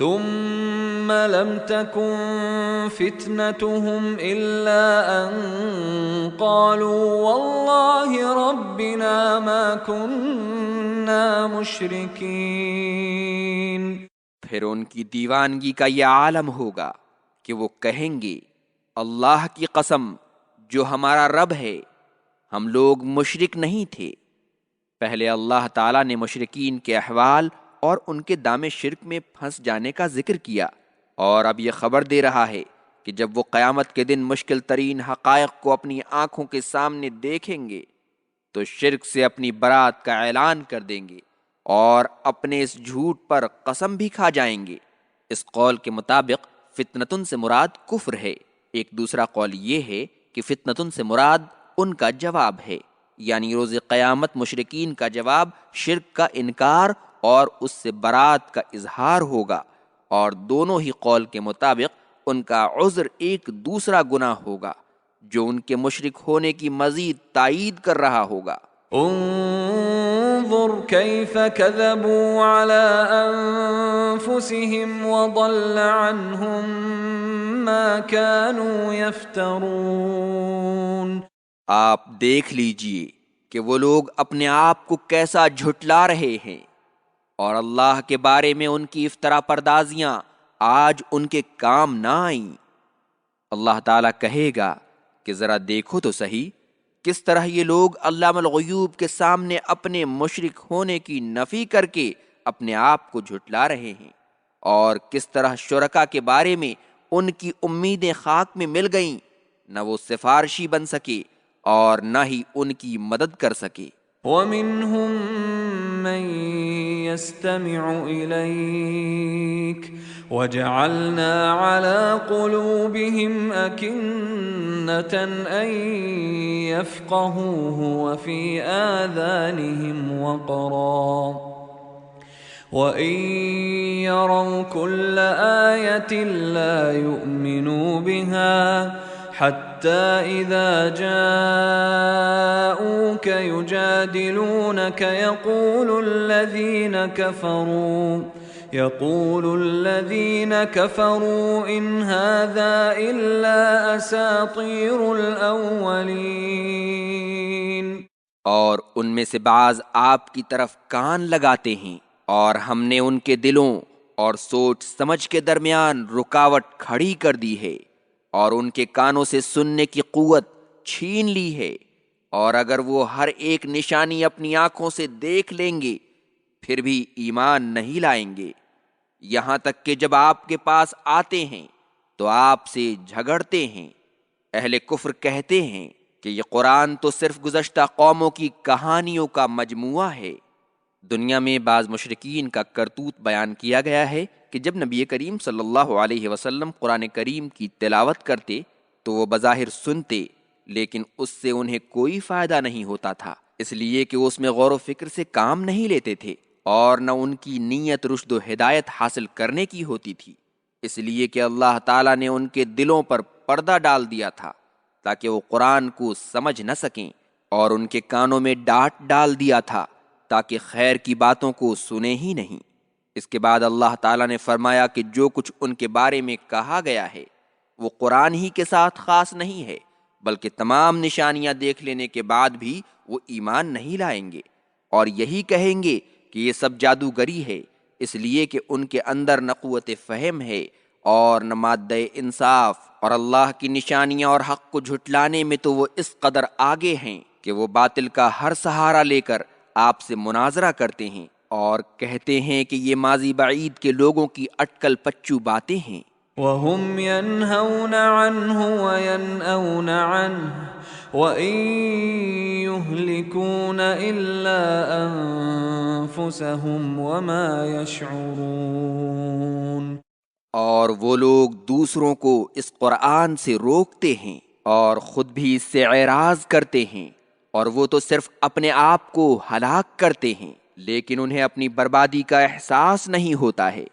ثم لم تكن فتنتهم إلا أن قالوا والله ربنا ما كنا مشركين۔ پھر ان کی دیوانگی کا یہ عالم ہوگا کہ وہ کہیں گے اللہ کی قسم جو ہمارا رب ہے، ہم لوگ مشرک نہیں تھے۔ پہلے اللہ تعالیٰ نے مشرکین کے احوال اور ان کے دام شرک میں پھنس جانے کا ذکر کیا، اور اب یہ خبر دے رہا ہے کہ جب وہ قیامت کے دن مشکل ترین حقائق کو اپنی آنکھوں کے سامنے دیکھیں گے تو شرک سے اپنی برات کا اعلان کر دیں گے اور اپنے اس جھوٹ پر قسم بھی کھا جائیں گے۔ اس قول کے مطابق فتنتن سے مراد کفر ہے۔ ایک دوسرا قول یہ ہے کہ فتنتن سے مراد ان کا جواب ہے، یعنی روز قیامت مشرکین کا جواب شرک کا انکار اور اس سے برات کا اظہار ہوگا، اور دونوں ہی قول کے مطابق ان کا عذر ایک دوسرا گناہ ہوگا جو ان کے مشرک ہونے کی مزید تائید کر رہا ہوگا۔ انظر كيف كذبوا على أنفسهم وضل عنهم ما كانوا يفترون۔ آپ دیکھ لیجئے کہ وہ لوگ اپنے آپ کو کیسا جھٹلا رہے ہیں، اور اللہ کے بارے میں ان کی افطرا پردازیاں آج ان کے کام نہ آئیں۔ اللہ تعالیٰ کہے گا کہ ذرا دیکھو تو صحیح کس طرح یہ لوگ علام الغیوب کے سامنے اپنے مشرک ہونے کی نفی کر کے اپنے آپ کو جھٹلا رہے ہیں، اور کس طرح شرکا کے بارے میں ان کی امیدیں خاک میں مل گئیں، نہ وہ سفارشی بن سکے اور نہ ہی ان کی مدد کر سکے۔ وَمِنْهُمْ مَنْ يَسْتَمِعُ إِلَيْكَ وَجَعَلْنَا عَلَى قُلُوبِهِمْ أَكِنَّةً أَنْ يَفْقَهُوهُ وَفِي آذَانِهِمْ وَقْرًا وَإِنْ يَرَوْا كُلَّ آيَةٍ لَا يُؤْمِنُوا بِهَا حتى إذا جاءوك يجادلونك يقول الذين كفروا إن هذا إلا أساطير الأولين۔ اور ان میں سے بعض آپ کی طرف کان لگاتے ہیں، اور ہم نے ان کے دلوں اور سوچ سمجھ کے درمیان رکاوٹ کھڑی کر دی ہے، اور ان کے کانوں سے سننے کی قوت چھین لی ہے، اور اگر وہ ہر ایک نشانی اپنی آنکھوں سے دیکھ لیں گے پھر بھی ایمان نہیں لائیں گے، یہاں تک کہ جب آپ کے پاس آتے ہیں تو آپ سے جھگڑتے ہیں۔ اہل کفر کہتے ہیں کہ یہ قرآن تو صرف گزشتہ قوموں کی کہانیوں کا مجموعہ ہے۔ دنیا میں بعض مشرکین کا کرتوت بیان کیا گیا ہے کہ جب نبی کریم صلی اللہ علیہ وسلم قرآن کریم کی تلاوت کرتے تو وہ بظاہر سنتے، لیکن اس سے انہیں کوئی فائدہ نہیں ہوتا تھا، اس لیے کہ وہ اس میں غور و فکر سے کام نہیں لیتے تھے، اور نہ ان کی نیت رشد و ہدایت حاصل کرنے کی ہوتی تھی، اس لیے کہ اللہ تعالیٰ نے ان کے دلوں پر پردہ ڈال دیا تھا تاکہ وہ قرآن کو سمجھ نہ سکیں، اور ان کے کانوں میں ڈانٹ ڈال دیا تھا تاکہ خیر کی باتوں کو سنیں ہی نہیں۔ اس کے بعد اللہ تعالیٰ نے فرمایا کہ جو کچھ ان کے بارے میں کہا گیا ہے وہ قرآن ہی کے ساتھ خاص نہیں ہے، بلکہ تمام نشانیاں دیکھ لینے کے بعد بھی وہ ایمان نہیں لائیں گے، اور یہی کہیں گے کہ یہ سب جادوگری ہے، اس لیے کہ ان کے اندر نہ قوت فہم ہے اور نہ مادہ انصاف، اور اللہ کی نشانیاں اور حق کو جھٹلانے میں تو وہ اس قدر آگے ہیں کہ وہ باطل کا ہر سہارا لے کر آپ سے مناظرہ کرتے ہیں اور کہتے ہیں کہ یہ ماضی بعید کے لوگوں کی اٹکل پچو باتیں ہیں۔ وَهُمْ يَنْهَوْنَ عَنْهُ وَيَنْأَوْنَ عَنْهُ وَإِنْ يُهْلِكُونَ إِلَّا أَنفُسَهُمْ وَمَا يَشْعُرُونَ۔ اور وہ لوگ دوسروں کو اس قرآن سے روکتے ہیں اور خود بھی اس سے اعراض کرتے ہیں، اور وہ تو صرف اپنے آپ کو ہلاک کرتے ہیں، لیکن انہیں اپنی بربادی کا احساس نہیں ہوتا ہے۔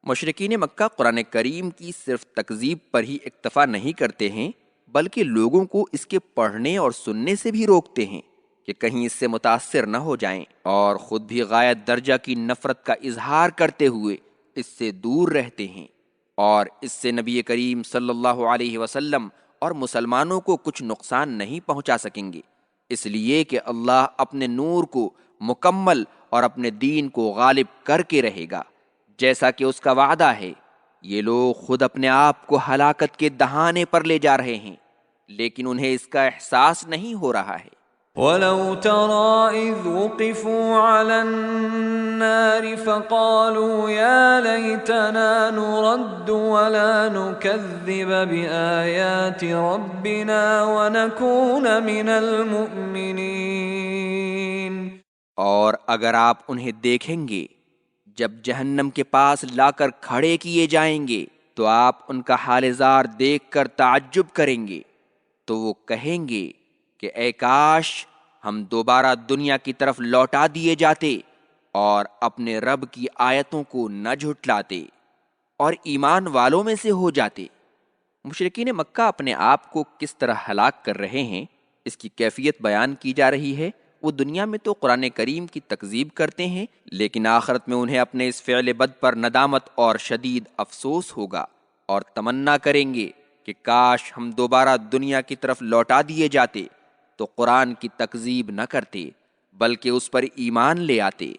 مشرکین مکہ قرآن کریم کی صرف تکذیب پر ہی اکتفا نہیں کرتے ہیں، بلکہ لوگوں کو اس کے پڑھنے اور سننے سے بھی روکتے ہیں کہ کہیں اس سے متاثر نہ ہو جائیں، اور خود بھی غایت درجہ کی نفرت کا اظہار کرتے ہوئے اس سے دور رہتے ہیں، اور اس سے نبی کریم صلی اللہ علیہ وسلم اور مسلمانوں کو کچھ نقصان نہیں پہنچا سکیں گے، اس لیے کہ اللہ اپنے نور کو مکمل اور اپنے دین کو غالب کر کے رہے گا، جیسا کہ اس کا وعدہ ہے۔ یہ لوگ خود اپنے آپ کو ہلاکت کے دہانے پر لے جا رہے ہیں، لیکن انہیں اس کا احساس نہیں ہو رہا ہے۔ وَلَوْ تَرَىٰ إِذْ وُقِفُوا عَلَى النَّارِ فَقَالُوا يَا لَيْتَنَا نُرَدُّ وَلَا نُكَذِّبَ بِآيَاتِ رَبِّنَا وَنَكُونَ مِنَ الْمُؤْمِنِينَ۔ اور اگر آپ انہیں دیکھیں گے جب جہنم کے پاس لا کر کھڑے کیے جائیں گے تو آپ ان کا حال زار دیکھ کر تعجب کریں گے، تو وہ کہیں گے کہ اے کاش ہم دوبارہ دنیا کی طرف لوٹا دیے جاتے اور اپنے رب کی آیتوں کو نہ جھٹلاتے اور ایمان والوں میں سے ہو جاتے۔ مشرکین مکہ اپنے آپ کو کس طرح ہلاک کر رہے ہیں، اس کی کیفیت بیان کی جا رہی ہے۔ وہ دنیا میں تو قرآن کریم کی تکذیب کرتے ہیں، لیکن آخرت میں انہیں اپنے اس فعل بد پر ندامت اور شدید افسوس ہوگا، اور تمنا کریں گے کہ کاش ہم دوبارہ دنیا کی طرف لوٹا دیے جاتے تو قرآن کی تکذیب نہ کرتے بلکہ اس پر ایمان لے آتے۔